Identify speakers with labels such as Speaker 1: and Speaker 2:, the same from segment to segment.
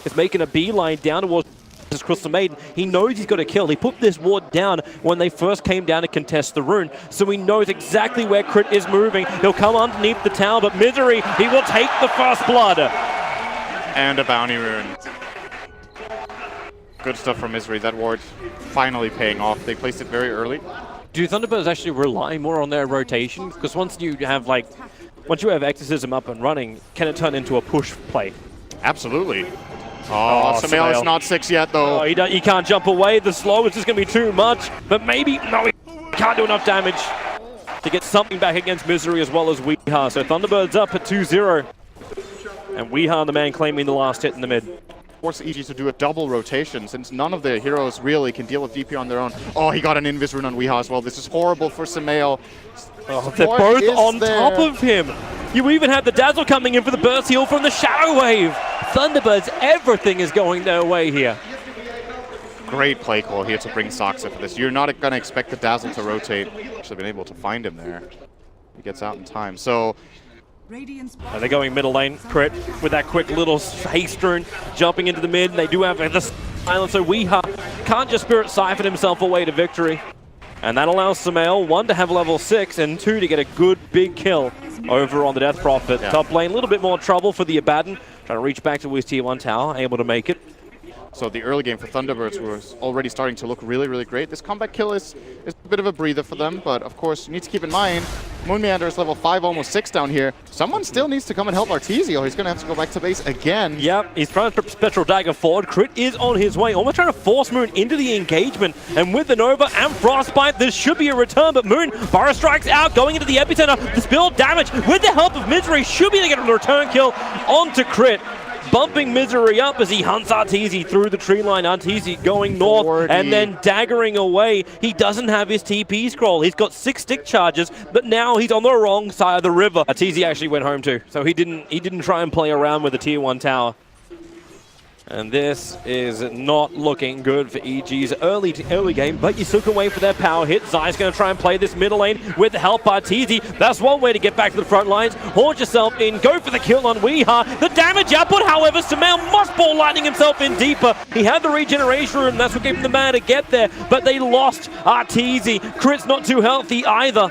Speaker 1: Is making a beeline down towards Crystal Maiden. He knows he's got a kill. He put this ward down when they first came down to contest the rune, so he knows exactly where Crit is moving. He'll come underneath the tower, but Misery, he will take the first blood.
Speaker 2: And a bounty rune. Good stuff from Misery. That ward finally paying off. They placed it very early.
Speaker 1: Do Thunderbirds actually rely more on their rotation? Because once you have Exorcism up and running, can it turn into a push play?
Speaker 2: Absolutely. Oh, Samael is not 6 yet, though.
Speaker 1: Oh, he can't jump away. The slow is just going to be too much. But maybe, no, he can't do enough damage to get something back against Misery as well as Weeha. So Thunderbirds up at 2-0. And Weeha, the man claiming the last hit in the mid.
Speaker 2: Force EG to do a double rotation since none of the heroes really can deal with DP on their own. Oh, he got an Invis rune on Weeha as well. This is horrible for Samael.
Speaker 1: Oh, they're both on top of him. You even had the Dazzle coming in for the burst heal from the Shadow Wave. Thunderbirds, everything is going their way here.
Speaker 2: Great play call here to bring Soxa for this. You're not going to expect the Dazzle to rotate. Actually been able to find him there. He gets out in time. So
Speaker 1: they're going middle lane. Crit with that quick little haste rune jumping into the mid. They do have the silence, so Weeha can't just Spirit Siphon himself away to victory. And that allows Samael, 1, to have level 6, and 2, to get a good big kill over on the Death Prophet. Yeah. Top lane, a little bit more trouble for the Abaddon. Trying to reach back to his tier 1 tower, able to make it.
Speaker 2: So the early game for Thunderbirds was already starting to look really, really great. This combat kill is a bit of a breather for them, but of course you need to keep in mind, Moon Meander is level 5, almost 6 down here. Someone still needs to come and help Arteezy, or he's going to have to go back to base again.
Speaker 1: Yep, he's trying to Spectral Dagger forward. Crit is on his way, almost trying to force Moon into the engagement. And with the Nova and Frostbite, this should be a return, but Moon, Burrow Strikes out, going into the epicenter. The spill damage, with the help of Misery, should be able to get a return kill onto Crit. Bumping Misery up as he hunts Arteezy through the tree line. Arteezy going north and then daggering away. He doesn't have his TP scroll. He's got 6 stick charges, but now he's on the wrong side of the river. Arteezy actually went home too, so he didn't try and play around with the tier 1 tower. And this is not looking good for EG's early game, but you took away for their power hit. Zai's going to try and play this middle lane with the help by Arteezy. That's one way to get back to the front lines. Haunt yourself in, go for the kill on Weeha. The damage output, however, Samael must ball lightning himself in deeper. He had the regeneration room, that's what gave him the mana to get there, but they lost Arteezy. Crit's not too healthy either.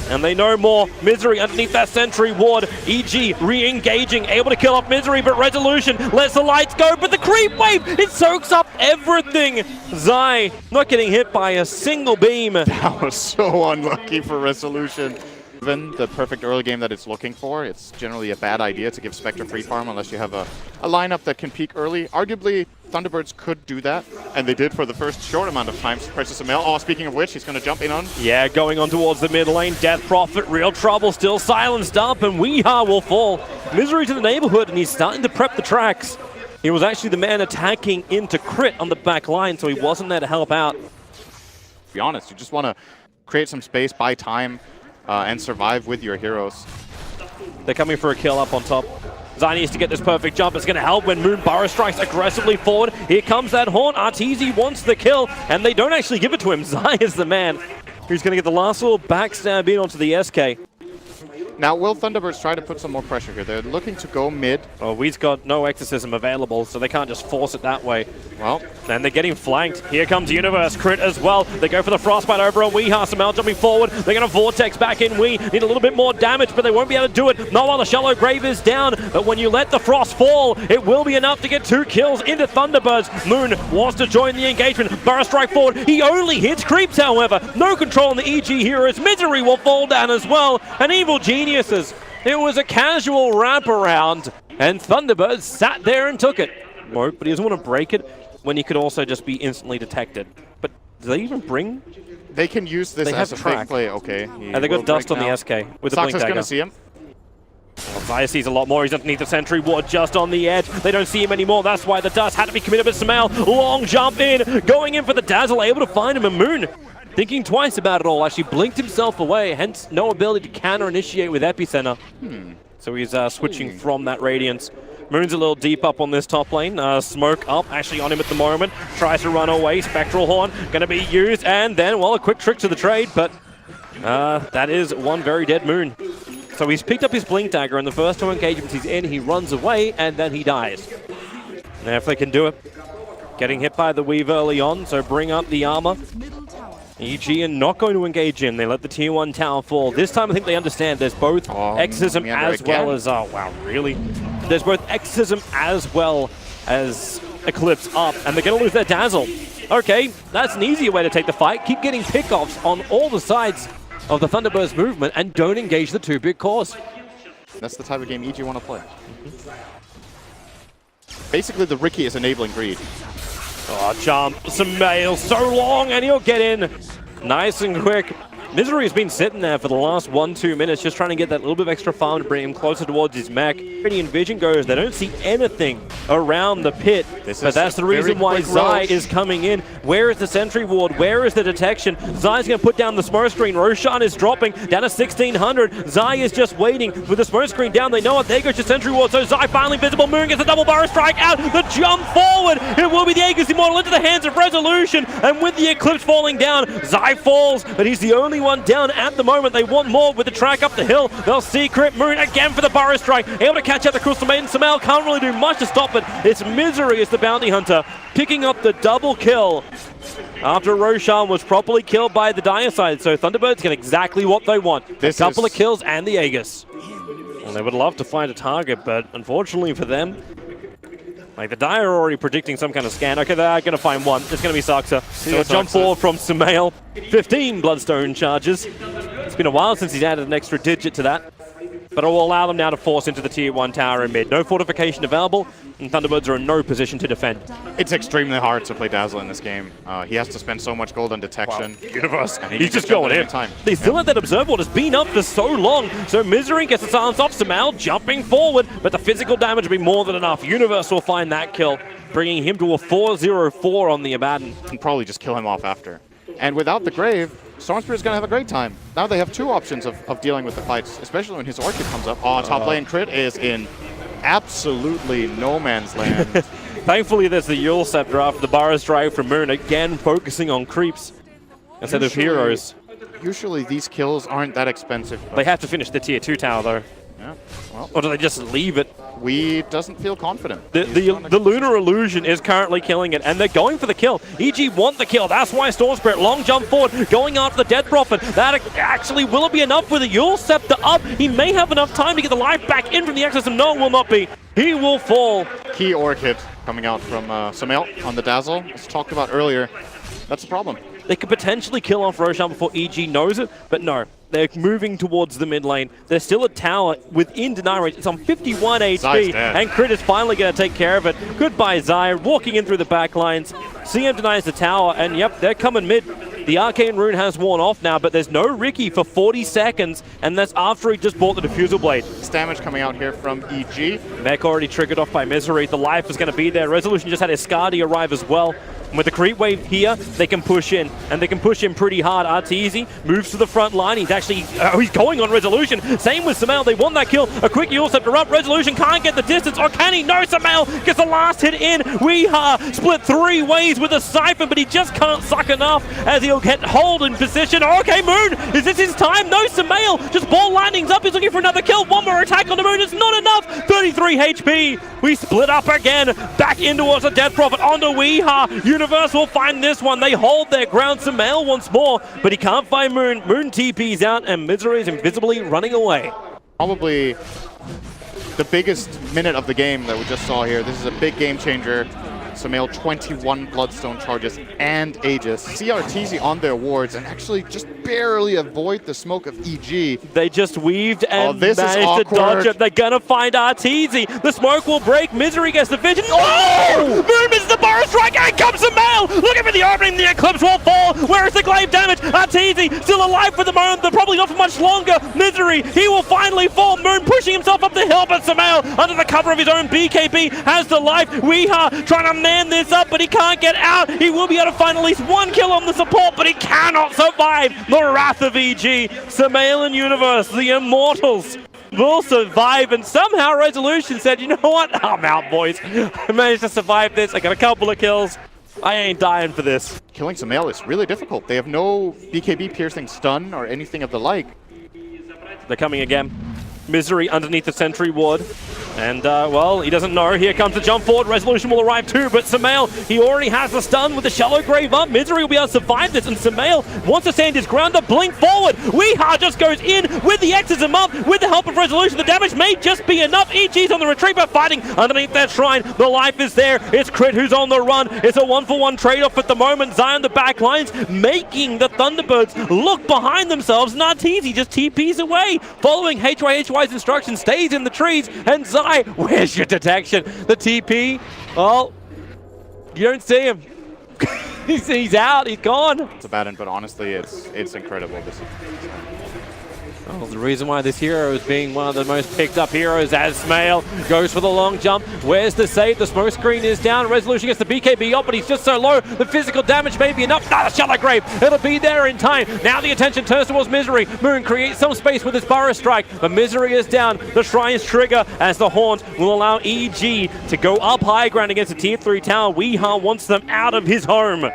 Speaker 1: And they know more. Misery underneath that sentry ward. EG re-engaging, able to kill off Misery, but Resolution lets the lights go, but the creep wave, it soaks up everything. Zai not getting hit by a single beam.
Speaker 2: That was so unlucky for Resolution. Given the perfect early game that it's looking for, it's generally a bad idea to give Spectre free farm unless you have a lineup that can peak early. Arguably, Thunderbirds could do that, and they did for the first short amount of time. Precious Samael. Oh, speaking of which, he's going to jump in on.
Speaker 1: Yeah, going on towards the mid lane. Death Prophet, real trouble, still silenced up, and Weeha will fall. Misery to the neighborhood, and he's starting to prep the tracks. He was actually the man attacking into Crit on the back line, so he wasn't there to help out.
Speaker 2: To be honest, you just want to create some space, buy time, and survive with your heroes.
Speaker 1: They're coming for a kill up on top. Zai needs to get this perfect jump. It's going to help when Moon Burrow strikes aggressively forward. Here comes that Haunt. Arteezy wants the kill, and they don't actually give it to him. Zai is the man who's going to get the last little backstab in onto the SK.
Speaker 2: Now, will Thunderbirds try to put some more pressure here? They're looking to go mid.
Speaker 1: Oh, we've got no Exorcism available, so they can't just force it that way.
Speaker 2: Well,
Speaker 1: and they're getting flanked. Here comes Universe, Crit as well. They go for the Frostbite over on Weeha. Samael jumping forward. They're going to Vortex back in. We need a little bit more damage, but they won't be able to do it. Not while the Shallow Grave is down, but when you let the Frost fall, it will be enough to get 2 kills into Thunderbirds. Moon wants to join the engagement. Burrow strike forward. He only hits creeps, however. No control on the EG heroes. Misery will fall down as well. And Evil Geniuses. It was a casual wraparound, and Thunderbirds sat there and took it. No, but he doesn't want to break it when he could also just be instantly detected. But do they even bring?
Speaker 2: They can use this as a fake play. Okay.
Speaker 1: And they got dust on the SK with the blink dagger.
Speaker 2: Going to see him.
Speaker 1: Zaya sees a lot more. He's underneath the sentry ward, just on the edge. They don't see him anymore. That's why the dust had to be committed. But Samael, long jump in, going in for the Dazzle, able to find him. And Moon, thinking twice about it all, actually blinked himself away, hence no ability to counter-initiate with Epicenter. So he's switching from that Radiance. Moon's a little deep up on this top lane. Smoke up, actually on him at the moment. Tries to run away. Spectral Horn going to be used, and then, well, a quick trick to the trade, but That is one very dead Moon. So he's picked up his Blink Dagger, and the first two engagements he's in, he runs away, and then he dies. Now if they can do it. Getting hit by the Weave early on, so bring up the armor. EG are not going to engage in. They let the tier 1 tower fall. This time I think they understand there's both Exorcism as well as... Oh, wow, really? There's both Exorcism as well as Eclipse up, and they're going to lose their Dazzle. Okay, that's an easier way to take the fight. Keep getting pickoffs on all the sides of the Thunderbirds movement and don't engage the two big cores.
Speaker 2: That's the type of game EG want to play. Basically, the Ricky is enabling greed.
Speaker 1: Oh, jump. Sumail so long, and he'll get in nice and quick. Misery has been sitting there for the last 1-2 minutes, just trying to get that little bit of extra farm to bring him closer towards his mech. Radiant Vision goes, they don't see anything around the pit, but that's the reason why Zai is coming in. Where is the sentry ward? Where is the detection? Zai's going to put down the smoke screen. Roshan is dropping down to 1600. Zai is just waiting with the smoke screen down. They know it. There goes your sentry ward. So Zai finally visible. Moon gets a double barrel strike out. The jump forward. It will be the Aegis Immortal into the hands of Resolution. And with the Eclipse falling down, Zai falls, but he's the only one down at the moment. They want more with the track up the hill. They'll secret Moon again for the Burrow Strike. Able to catch out the Crystal Maiden. Sumail can't really do much to stop it. It's Misery as the bounty hunter picking up the double kill after Roshan was properly killed by the Dire side. So Thunderbirds get exactly what they want. A couple of kills and the Aegis. Well, they would love to find a target, but unfortunately for them, like the Dire are already predicting some kind of scan. Okay, they're going to find one. It's going to be Saksa. So a jump forward from Sumail. 15 Bloodstone charges. It's been a while since he's added an extra digit to that. But it will allow them now to force into the tier 1 tower in mid. No fortification available, and Thunderbirds are in no position to defend.
Speaker 2: It's extremely hard to play Dazzle in this game. He has to spend so much gold on detection.
Speaker 1: Wow. Universe, he's just going in. They still let that Observe Ward. It's been up for so long. So Misery gets the silence off. Sumail jumping forward, but the physical damage will be more than enough. Universe will find that kill, bringing him to a 4-0-4 on the Abaddon.
Speaker 2: And probably just kill him off after. And without the Grave, Stormspirit's going to have a great time. Now they have two options of dealing with the fights, especially when his Orchid comes up. Oh, top lane crit is in absolutely no man's land.
Speaker 1: Thankfully, there's the Yule Scepter after the Burrow Strike from Moon, again focusing on creeps instead of heroes.
Speaker 2: Usually these kills aren't that expensive.
Speaker 1: They have to finish the tier 2 tower, though.
Speaker 2: Yeah, well.
Speaker 1: Or do they just leave it?
Speaker 2: We doesn't feel confident.
Speaker 1: The Lunar Illusion is currently killing it, and they're going for the kill. EG want the kill. That's why Storm Spirit, long jump forward, going after the Death Prophet. That actually will it be enough with the Yule Scepter up? He may have enough time to get the life back in from the Exorcism. No, it will not be. He will fall.
Speaker 2: Key Orchid coming out from Sumail on the Dazzle. As talked about earlier, that's the problem.
Speaker 1: They could potentially kill off Roshan before EG knows it, but no. They're moving towards the mid lane. There's still a tower within deny range. It's on 51 HP, and Crit is finally going to take care of it. Goodbye, Zai, walking in through the back lines. CM denies the tower, and yep, they're coming mid. The Arcane Rune has worn off now, but there's no Ricky for 40 seconds, and that's after he just bought the Diffusal Blade.
Speaker 2: It's damage coming out here from EG.
Speaker 1: Mech already triggered off by Misery. The life is going to be there. Resolution just had his Skadi arrive as well. And with the creep wave here, they can push in, and they can push in pretty hard. Arteezy moves to the front line. He's actually, he's going on Resolution. Same with Sumail. They want that kill. A quick Yule Scepter up. Resolution can't get the distance, or can he? No, Sumail gets the last hit in. Weeha split 3 ways with a Siphon, but he just can't suck enough as he'll get hold in position. Okay, Moon, is this his time? No, Sumail just ball lightnings up. He's looking for another kill. One more attack on the Moon. It's not enough. 33 HP. We split up again. Back in towards the Death Prophet onto Weeha. Universe will find this one. They hold their ground. Sumail once more, but he can't find Moon. Moon TP's out, and Misery is invisibly running away.
Speaker 2: Probably the biggest minute of the game that we just saw here. This is a big game changer. Sumail 21 Bloodstone charges and Aegis. See Arteezy on their wards and actually just barely avoid the smoke of EG.
Speaker 1: They just weaved and managed to dodge it. They're gonna find Arteezy. The smoke will break. Misery gets the vision. Oh! Moon misses the Burrow Strike. And comes Sumail. Looking for the opening. The Eclipse will fall. Where is the glaive damage? Arteezy still alive for the moment. They're probably not for much longer. Misery, he will finally fall. Moon pushing himself up the hill, but Sumail, under the cover of his own BKB, has the life. Weeha trying to man this up, but he can't get out. He will be able to find at least 1 kill on the support, but he cannot survive the wrath of EG. Sumail and Universe, the Immortals, will survive, and somehow Resolution said, you know what? I'm out, boys. I managed to survive this. I got a couple of kills. I ain't dying for this.
Speaker 2: Killing Sumail is really difficult. They have no BKB piercing stun or anything of the like.
Speaker 1: They're coming again. Misery underneath the sentry ward. And, well, he doesn't know. Here comes the jump forward. Resolution will arrive too, but Sumail, he already has the stun with the shallow grave up. Misery will be able to survive this, and Sumail wants to stand his ground to blink forward. Weeha just goes in with the exorcism up. With the help of Resolution, the damage may just be enough. EG's on the retreat, but fighting underneath that shrine. The life is there. It's Crit who's on the run. It's a 1-for-1 trade-off at the moment. Zion the back lines, making the Thunderbirds look behind themselves. Narteezy just TPs away, following HYHY's instructions, stays in the trees, and Zion, where's your detection? The TP, well, you don't see him. He's out, he's gone.
Speaker 2: It's a bad end, but honestly, it's incredible.
Speaker 1: Well, the reason why this hero is being one of the most picked up heroes as Sumail goes for the long jump. Where's the save? The smoke screen is down. Resolution gets the BKB up, but he's just so low. The physical damage may be enough. The shallow grave. It'll be there in time. Now the attention turns towards Misery. Moon creates some space with his Burrow Strike, but Misery is down. The Shrine's trigger as the Haunt will allow EG to go up high ground against a tier 3 tower. Weeha wants them out of his home.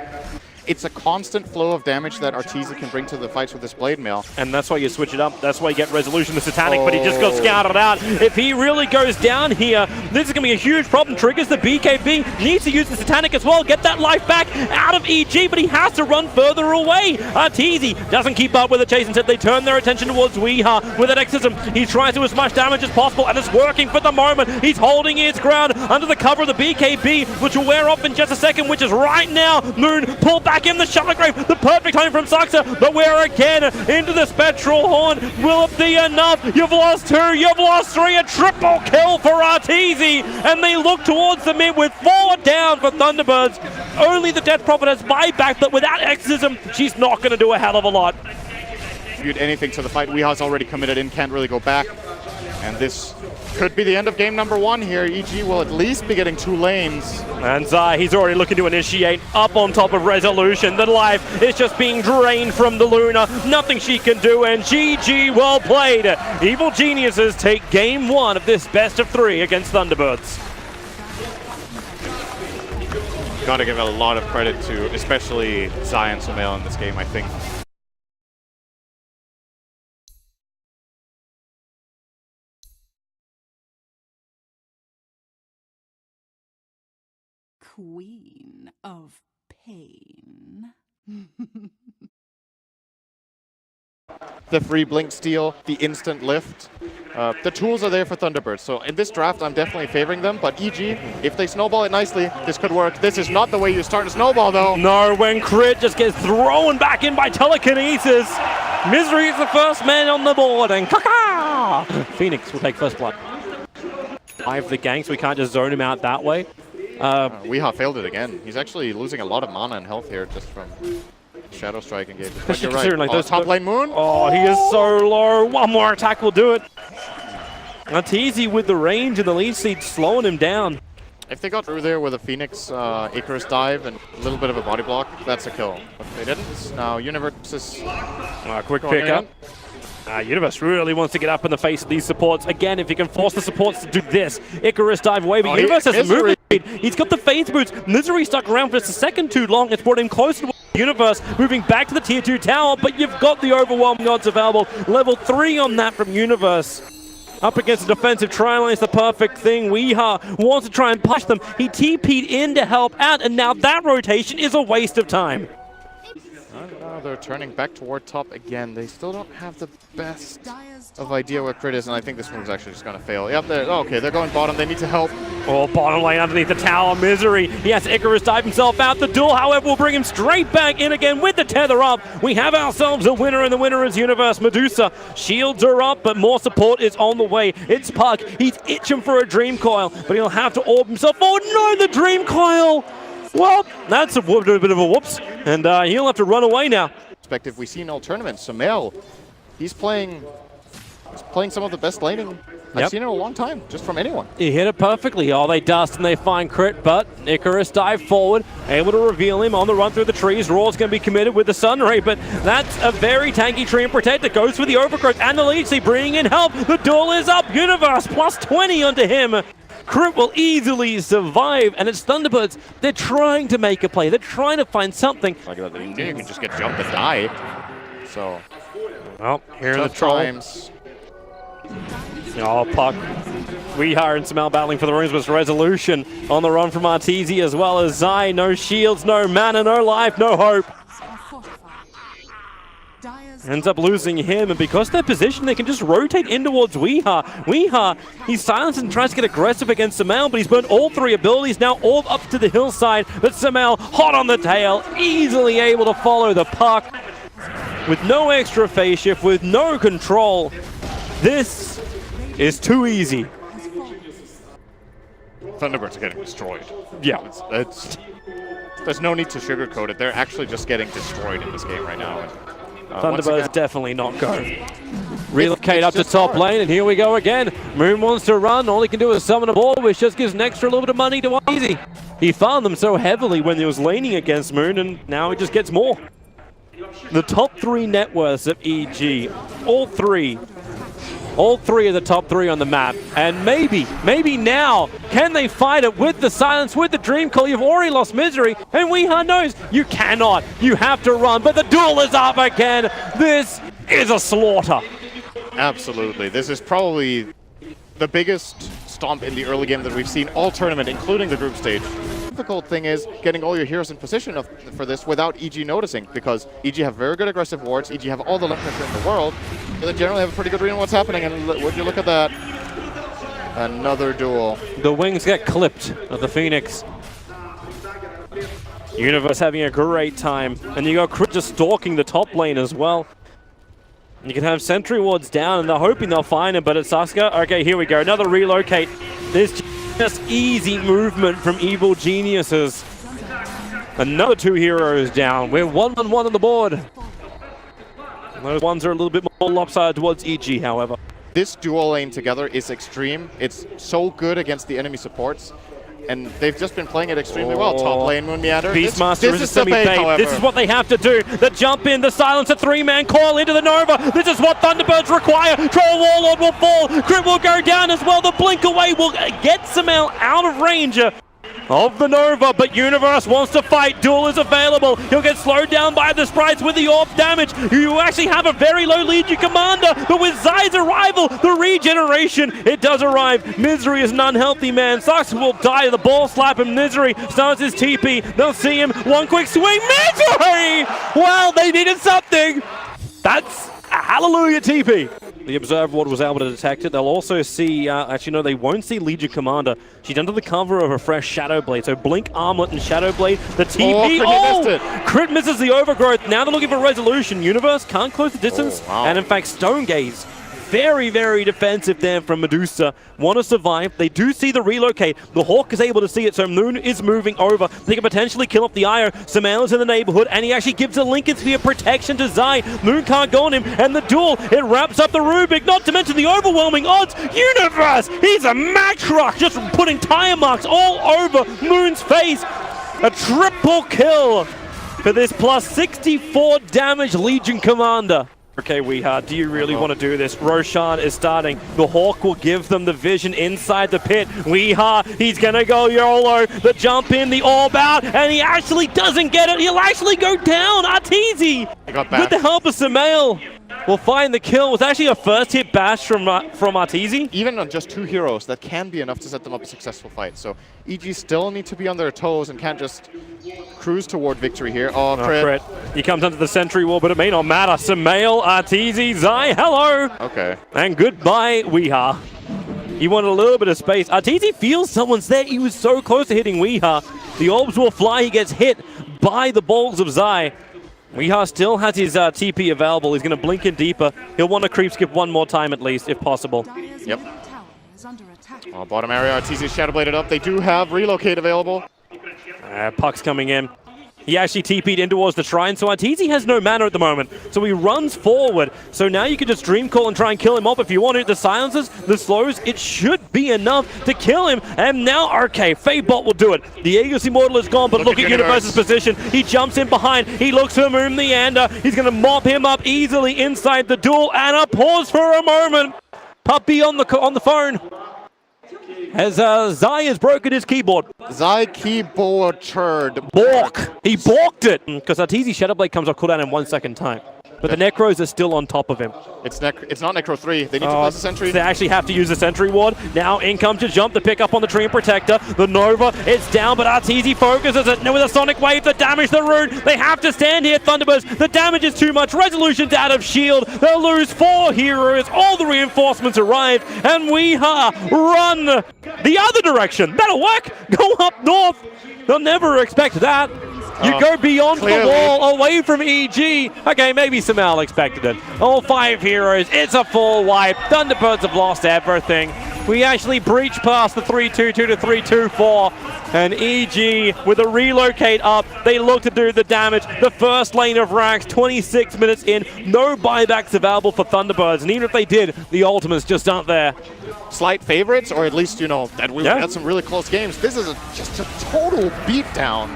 Speaker 2: It's a constant flow of damage that Arteezy can bring to the fights with this Blade Mail.
Speaker 1: And that's why you switch it up. That's why you get Resolution the Satanic, but he just got scouted out. If he really goes down here, this is going to be a huge problem. Triggers the BKB, needs to use the Satanic as well, get that life back out of EG, but he has to run further away. Arteezy doesn't keep up with the chase. Instead, they turn their attention towards Weeha with that exorcism. He tries to do as much damage as possible, and it's working for the moment. He's holding his ground under the cover of the BKB, which will wear off in just a second, which is right now. Moon pulled back in the shallow grave, the perfect home from Saxa, but we're again into the Spectral Horn. Will it be enough? You've lost 2, you've lost 3, a triple kill for Arteezy, and they look towards the mid with 4 down for Thunderbirds. Only the Death Prophet has buyback, but without Exorcism, she's not going to do a hell of a lot.
Speaker 2: Viewed anything to the fight. Weeha's already committed in, can't really go back. And this could be the end of game number 1 here. EG will at least be getting 2 lanes.
Speaker 1: And Zai, he's already looking to initiate up on top of Resolution. The life is just being drained from the Luna. Nothing she can do, and GG, well played. Evil Geniuses take game 1 of this best of 3 against Thunderbirds.
Speaker 2: Gotta give a lot of credit to especially Zai and Sumail in this game, I think.
Speaker 3: Queen of Pain.
Speaker 2: The free blink steal, the instant lift. The tools are there for Thunderbirds. So in this draft, I'm definitely favoring them. But EG, if they snowball it nicely, this could work. This is not the way you start a snowball, though.
Speaker 1: No, when Crit just gets thrown back in by telekinesis. Misery is the first man on the board, and caca! Phoenix will take first blood. I have the gank, so we can't just zone him out that way.
Speaker 2: Weeha failed it again. He's actually losing a lot of mana and health here just from Shadow Strike engagements. But you're right.
Speaker 1: Like
Speaker 2: top lane Moon.
Speaker 1: Oh, he is so low. One more attack will do it. Arteezy with the range and the lead seed slowing him down.
Speaker 2: If they got through there with a Phoenix Icarus dive and a little bit of a body block, that's a kill. But they didn't. Now Universe is
Speaker 1: quick pick up. Universe really wants to get up in the face of these supports. Again, if he can force the supports to do this. Icarus dive away, but Universe has a movement speed. He's got the phase boots. Misery stuck around for just a second too long. It's brought him closer to Universe, moving back to the tier 2 tower, but you've got the Overwhelm Gods available. Level 3 on that from Universe. Up against the defensive triline is the perfect thing. Weeha wants to try and push them. He TP'd in to help out, and now that rotation is a waste of time.
Speaker 2: They're turning back toward top again. They still don't have the best of idea what Crit is, and I think this move's actually just going to fail. Yep, okay, they're going bottom. They need to help.
Speaker 1: Oh, bottom lane underneath the tower. Misery. He has Icarus dive himself out. The duel, however, will bring him straight back in again with the tether up. We have ourselves a winner, and the winner is Universe. Medusa. Shields are up, but more support is on the way. It's Puck. He's itching for a Dream Coil, but he'll have to orb himself. Oh, no, the Dream Coil! Well, that's a bit of a whoops, and he'll have to run away now.
Speaker 2: Perspective, we see in all tournaments, Sumail, he's playing some of the best laning I've seen in a long time, just from anyone.
Speaker 1: He hit it perfectly. Oh, they dust and they find Crit, but Icarus dive forward, able to reveal him on the run through the trees. Raw's going to be committed with the Sun Ray, but that's a very tanky tree and protector. Goes for the overgrowth and the lead. See, bringing in help. The duel is up. Universe plus 20 onto him. Crit will easily survive, and it's Thunderbirds. They're trying to make a play. They're trying to find something.
Speaker 2: Like that, you can just get jumped and die. So,
Speaker 1: well, here in the
Speaker 2: times.
Speaker 1: Oh, Puck. Weeha and Samel battling for the rooms, but Resolution on the run from Arteezy as well as Zai. No shields, no mana, no life, no hope. Ends up losing him, and because they're positioned, they can just rotate in towards Weeha. Weeha, he's silenced and tries to get aggressive against Samel, but he's burned all three abilities, now all up to the hillside. But Samel, hot on the tail, easily able to follow the Puck. With no extra phase shift, with no control. This is too easy.
Speaker 2: Thunderbirds are getting destroyed.
Speaker 1: Yeah.
Speaker 2: There's no need to sugarcoat it. They're actually just getting destroyed in this game right now.
Speaker 1: Thunderbirds definitely not go. Relocate up to top lane, and here we go again. Moon wants to run. All he can do is summon a ball, which just gives an extra little bit of money to Easy. He farmed them so heavily when he was laning against Moon, and now he just gets more. The top three net worths of EG, all three of the top three on the map, and maybe now, can they fight it with the silence, with the dream call? You've already lost Misery, and Weeha knows you cannot. You have to run, but the duel is up again. This is a slaughter.
Speaker 2: Absolutely. This is probably the biggest stomp in the early game that we've seen all tournament, including the group stage. The difficult thing is getting all your heroes in position for this without EG noticing, because EG have very good aggressive wards, EG have all the left pressure in the world, but they generally have a pretty good read on what's happening, and would you look at that? Another duel.
Speaker 1: The wings get clipped of the Phoenix. Universe having a great time, and you got Crit just stalking the top lane as well. You can have sentry wards down, and they're hoping they'll find him, but it's Sasuke. Okay, here we go, another relocate. This just easy movement from Evil Geniuses. Another two heroes down. We're 1-on-1 on the board. Those ones are a little bit more lopsided towards EG, however.
Speaker 2: This dual lane together is extreme. It's so good against the enemy supports, and they've just been playing it extremely well. Top lane, Moon Meander.
Speaker 1: Beastmaster is a semi-fade. This is what they have to do. The jump in, the silence, a three-man call into the Nova. This is what Thunderbirds require. Troll Warlord will fall. Crit will go down as well. The blink away will get Samel out of range of the Nova, but Universe wants to fight. Duel is available. He'll get slowed down by the sprites with the orb damage. You actually have a very low Legion Commander, but with Zai's arrival, the regeneration, it does arrive. Misery is an unhealthy man. Sucks will die. The ball slap him. Misery starts his TP. They'll see him. One quick swing. Misery! Well, they needed something. That's a hallelujah TP. The Observe Ward was able to detect it. They'll also see, actually no, they won't see Legion Commander. She's under the cover of a fresh Shadow Blade. So Blink, Armlet, and Shadow Blade. The TP, Crit misses the Overgrowth. Now they're looking for Resolution. Universe can't close the distance.
Speaker 2: Wow.
Speaker 1: And in fact, Stone Gaze, very, very defensive there from Medusa. Want to survive. They do see the relocate. The Hawk is able to see it, so Moon is moving over. They can potentially kill off the Io. Samel is in the neighborhood, and he actually gives a Lincoln Sphere protection to Zai. Moon can't go on him, and the duel, it wraps up the Rubik, not to mention the overwhelming odds. Universe, he's a match rock, just putting tire marks all over Moon's face. A triple kill for this plus 64 damage Legion Commander. Okay, Weeha, do you really want to do this? Roshan is starting. The Hawk will give them the vision inside the pit. Weeha, he's going to go YOLO. The jump in, the orb out, and he actually doesn't get it. He'll actually go down. Arteezy, with the help of Samel, will find the kill. It was actually a first hit bash from Arteezy.
Speaker 2: Even on just two heroes, that can be enough to set them up a successful fight. So EG still need to be on their toes and can't just cruise toward victory here. Oh, Crit.
Speaker 1: He comes under the sentry wall, but it may not matter. Samel, Arteezy, Zai, hello.
Speaker 2: Okay.
Speaker 1: And goodbye, Weeha. He wanted a little bit of space. Arteezy feels someone's there. He was so close to hitting Weeha. The orbs will fly. He gets hit by the balls of Zai. Weeha still has his TP available. He's going to blink in deeper. He'll want to creep skip one more time at least, if possible.
Speaker 2: Yep. Bottom area, Arteezy Shadow Bladed up. They do have relocate available.
Speaker 1: Puck's coming in. He actually TP'd in towards the shrine, so Arteezy has no mana at the moment. So he runs forward. So now you can just Dream Call and try and kill him off if you want to. The silences, the slows, it should be enough to kill him. And now, okay, Fadebot will do it. The Aegis Immortal is gone, but look at Universe's position. He jumps in behind. He looks for Moon Meander. He's going to mop him up easily inside the duel. And a pause for a moment. Puppy on the phone. as Zai has broken his keyboard.
Speaker 2: Zai keyboard turd.
Speaker 1: Balk! He balked it! Because Arteezy Shadowblade comes off cooldown in 1 second time. But the Necros are still on top of him.
Speaker 2: It's not Necro 3. They need to place a sentry.
Speaker 1: They actually have to use the sentry ward. Now in comes to jump to pick up on the Tree and Protector. The Nova, it's down, but Arteezy focuses it with a Sonic Wave to damage the rune. They have to stand here, Thunderbirds. The damage is too much. Resolution's out of shield. They'll lose 4 heroes. All the reinforcements arrive, and Weeha run the other direction. That'll work. Go up north. They'll never expect that. You go beyond the wall, away from EG. Okay, maybe Samal expected it. All 5 heroes, it's a full wipe. Thunderbirds have lost everything. We actually breach past the 3-2-2 to 3-2-4. And EG, with a relocate up, they look to do the damage. The first lane of racks, 26 minutes in. No buybacks available for Thunderbirds. And even if they did, the ultimates just aren't there.
Speaker 2: Slight favorites, or at least, you know, that we had some really close games. This is just a total beatdown.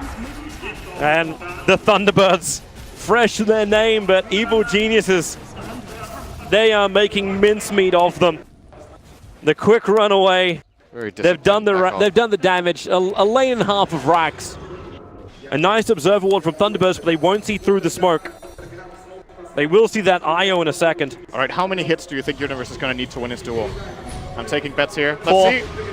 Speaker 1: And the Thunderbirds, fresh to their name, but evil geniuses, they are making mincemeat of them. The quick runaway, they've done the damage, a lane and a half of racks. A nice observer ward from Thunderbirds, but they won't see through the smoke. They will see that IO in a second.
Speaker 2: All right, how many hits do you think Universe is going to need to win his duel? I'm taking bets here. Let's see.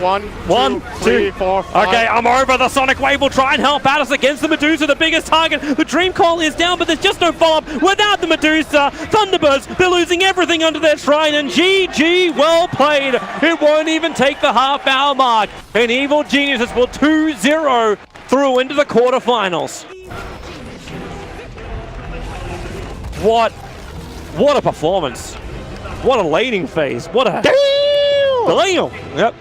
Speaker 2: 1, 2, 3, 4, 5.
Speaker 1: Okay, I'm over. The Sonic Wave will try and help out us against the Medusa, the biggest target. The Dream Call is down, but there's just no follow-up without the Medusa. Thunderbirds, they're losing everything under their shrine, and GG, well played. It won't even take the half-hour mark. And Evil Geniuses will 2-0 through into the quarterfinals. What a performance. What a laning phase. What a... Damn! Yep.